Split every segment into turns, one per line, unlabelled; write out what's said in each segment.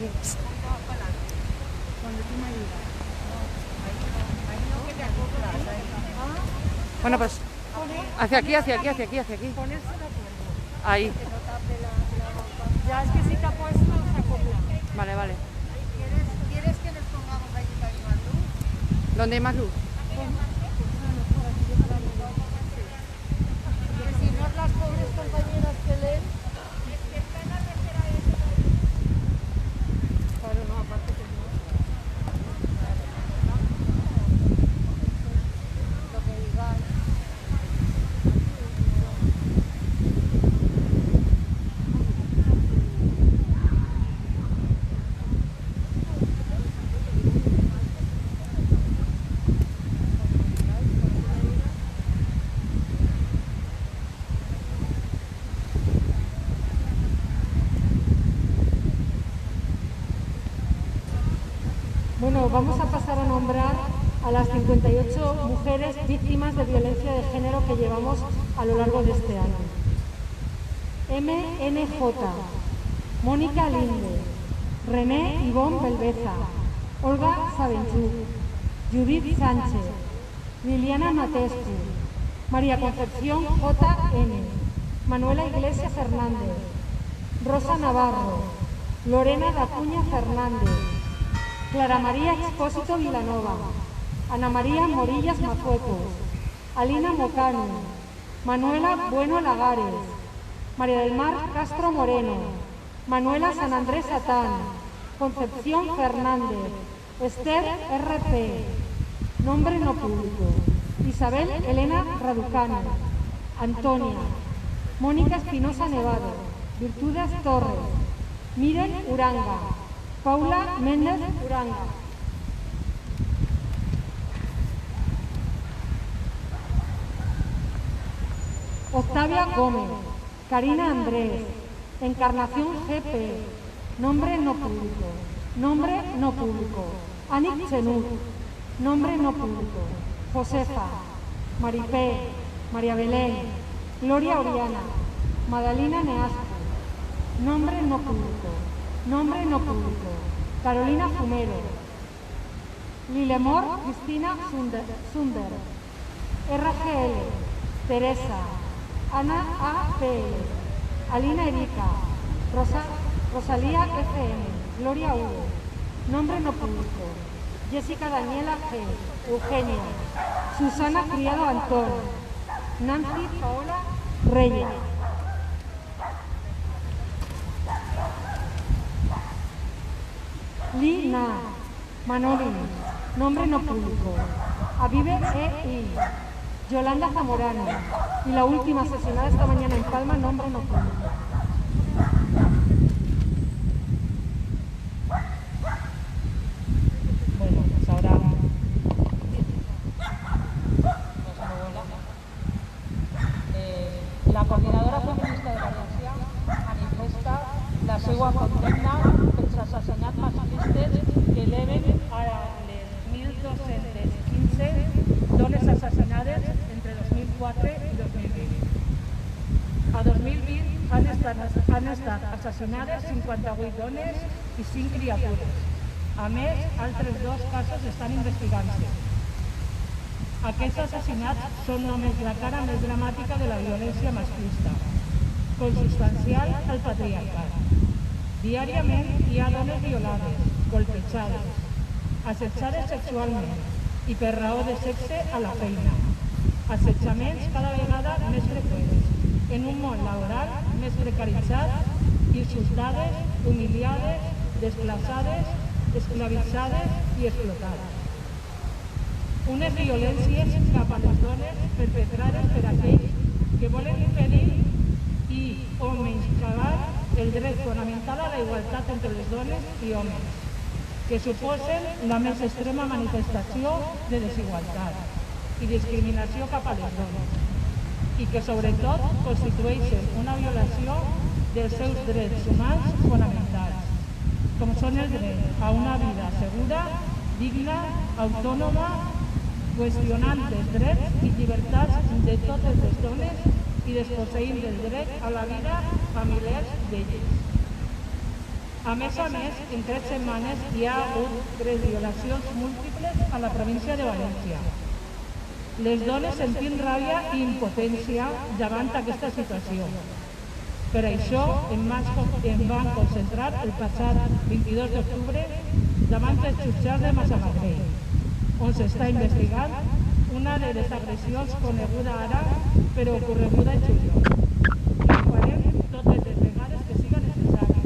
aquí.
Cuando tú me ayudas.
Bueno, pues hacia aquí.
Ponerse de acuerdo.
Ahí.
Ya es que si te ha puesto, se acopla.
Vale.
¿Quieres que nos pongamos allí para llevar luz?
¿Dónde hay más luz?
Que si no, las pobres compañeras que leen. Claro, no, aparte que no. Lo que digáis.
Bueno, vamos a pasar a nombrar a las 58 mujeres víctimas de violencia de género que llevamos a lo largo de este año. MNJ, Mónica Linde, René Ivonne Belbeza, Olga Sabenchuk, Judith Sánchez, Liliana Matescu, María Concepción JN, Manuela Iglesias Hernández, Rosa Navarro, Lorena Dacuña Fernández, Clara María Expósito Vilanova, Ana María Morillas Mazuecos, Alina Mocano, Manuela Bueno Lagares, María del Mar Castro Moreno, Manuela San Andrés Atán, Concepción Fernández, Esther RP, nombre no público, Isabel Elena Raducano, Antonia, Mónica Espinosa Nevado, Virtudes Torres, Miren Uranga, Paula Méndez Uranga. Octavia Gómez, Karina Andrés, Encarnación GP, nombre no público, Anik Chenut, nombre no público, Josefa, Maripé, María Belén, Gloria Oriana, Madalina Neasco, nombre no público, Carolina Fumero, Lilemor Cristina Sunder, RGL, Teresa, Ana APL, Alina Erika, Rosalía FM, Gloria Hugo, nombre no público, Jessica Daniela G, Eugenia, Susana Criado Antón, Nancy Paola Reyes. Lina, Manolin, nombre no público, Avive E.I., Yolanda Zamorano, y la última asesinada esta mañana en Palma, nombre no público.
Bueno, pues ahora la Coordinadora Feminista de València manifesta la seva condemna pels assassinats masclistes que eleven a les 1.215 dones assassinades entre 2004 i 2020. A 2020 han estat assassinades 58 dones i 5 criatures. A més, altres 2 casos estan investigant-se. Aquests assassinats són només la cara més dramàtica de la violència masclista, consubstancial al patriarcat. Diàriament hi ha dones violades, colpejades, assetjades sexualment i per raó de sexe a la feina. Assetjaments cada vegada més freqüents, en un món laboral més precaritzat, insultades, humiliades, desplaçades, esclavitzades i explotades. Unes violències cap a les dones perpetrades per aquells que volen impedir i o menyscabar el dret fonamental a la igualtat entre les dones i homes, que suposen la més extrema manifestació de desigualtat i discriminació cap a les dones, i que sobretot constitueixen una violació dels seus drets humans fonamentals, com són el dret a una vida segura, digna, autònoma, qüestionant els drets i llibertats de totes les dones i desposseint del dret a la vida a milers d'elles. A més, en 3 setmanes hi ha hagut 3 violacions múltiples a la província de València. Les dones sentint ràbia i impotència davant aquesta situació. Per això em van concentrar el passat 22 d'octubre davant dels jutjats de Massamagrell, on s'està investigant una de les agressions coneguda ara però ocorreguda en juliol. I ho farem totes les vegades que siga necessari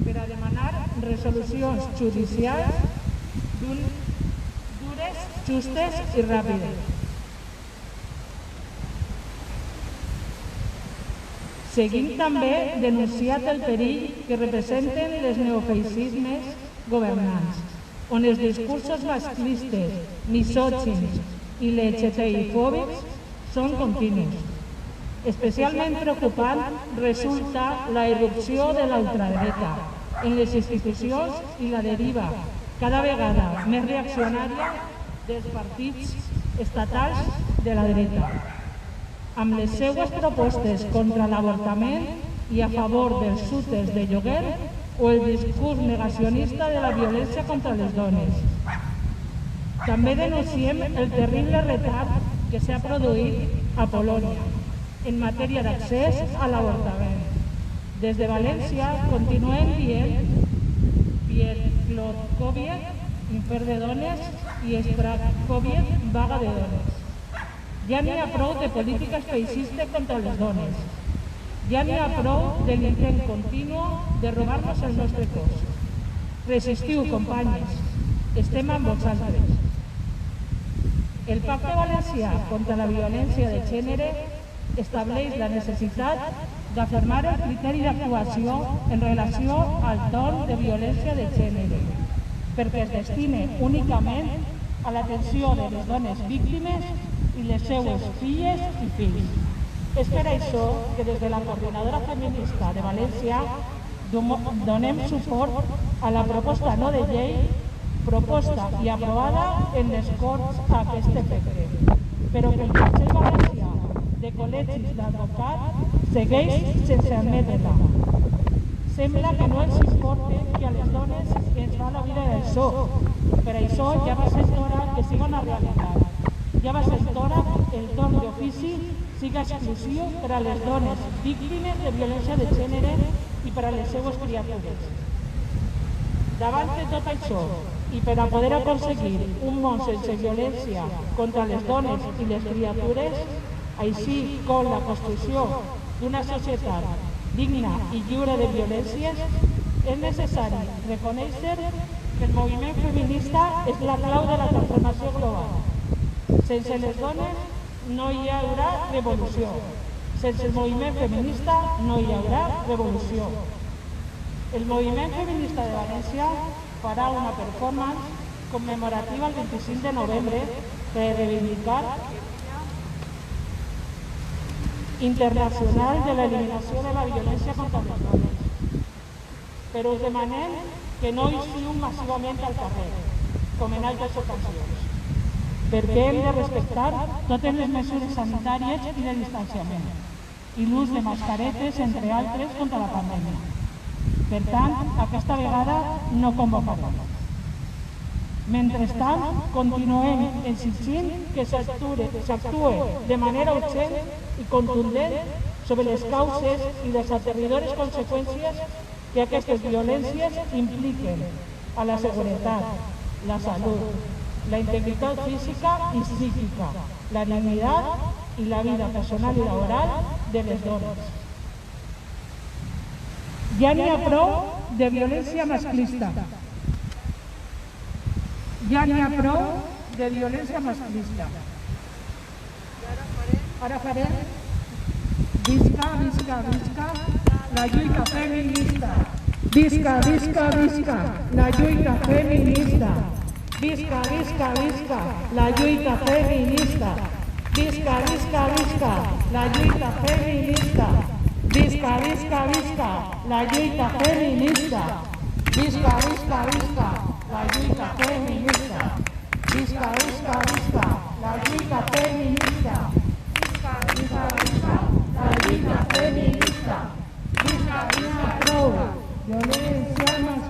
per a demanar resolucions judicials dures, justes i ràpides. Seguim també denunciat el perill que representen les neofeixismes governants, on els discursos masclistes, misògins i LGTBI-fòbics són continus. Especialment preocupant resulta la irrupció de la ultradreta en les institucions i la deriva cada vegada més reaccionària dels partits estatals de la dreta, amb les seues propostes contra l'avortament i a favor dels úters de lloguer o el discurs negacionista de la violència contra les dones. També denunciem el terrible retard que s'ha produït a Polònia en matèria d'accés a l'avortament. Des de València continuem dient Piedlotkowiec, infern de dones, i Strakowiec, vaga de dones. Ja n'hi ha prou de polítiques feixistes contra les dones. Ja n'hi ha prou de l'intent continu de robar-nos el nostre cos. Resistiu, companyes. Estem amb vosaltres. El Pacte Valencià contra la violència de gènere estableix la necessitat d'afirmar el criteri d'actuació en relació al torn de violència de gènere, perquè es destine únicament a l'atenció de les dones víctimes i les seues filles i fills. És per això que des de la Coordinadora Feminista de València donem suport a la proposta no de llei proposta i aprovada en les Corts a aquest efecte, però que el Consell Valencià de Col·legis d'Advocats segueix sense admetre-la. Sembla que no els importa que a les dones ens fa la vida del so. Per això ja va ser hora que siga una realitat. Ja va ser hora que el torn d'ofici siga exclusiu per a les dones víctimes de violència de gènere i per a les seues criatures. Davant de tot això, i per a poder aconseguir un món sense violència contra les dones i les criatures, així com la construcció d'una societat digna i lliure de violències, és necessari reconèixer que el moviment feminista és la clau de la transformació global. Sense les dones no hi haurà revolució. Sense el moviment feminista no hi haurà revolució. El moviment feminista de València farà una performance commemorativa el 25 de novembre per reivindicar internacional de l'eliminació de la violència contra les dones. Però us demanem que no hi sigueu massivament al carrer, com en altres ocasions, perquè hem de respectar totes les mesures sanitàries i de distanciament i l'ús de mascaretes, entre altres, contra la pandèmia. Per tant, aquesta vegada no convocarem. Mentrestant, continuem exigint que s'actue de manera urgent i contundent sobre les causes i les aterridores conseqüències que aquestes violències impliquen a la seguretat, la salut, la integritat física i psíquica, la dignitat i la vida personal i laboral de les dones. Ja n'hi ha prou de violència masclista. Ja n'hi ha prou de violència masclista. Ara farem visca, visca, visca la lluita feminista. Visca, visca, visca la lluita feminista. Visca, visca, visca la lluita feminista. Visca, visca, visca la lluita feminista. Visca, visca, visca la lluita feminista. Visca, visca, visca la lluita feminista. Visca, visca, visca la lluita feminista. Visca, visca, visca la lluita feminista. Visca, visca, prou violència masclista.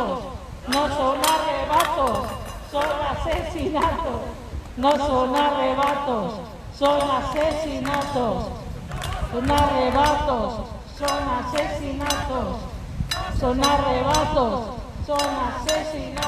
asesinatos, no son arrebatos, son asesinatos, no son arrebatos, son asesinatos, son arrebatos, son asesinatos, son arrebatos, son asesinatos.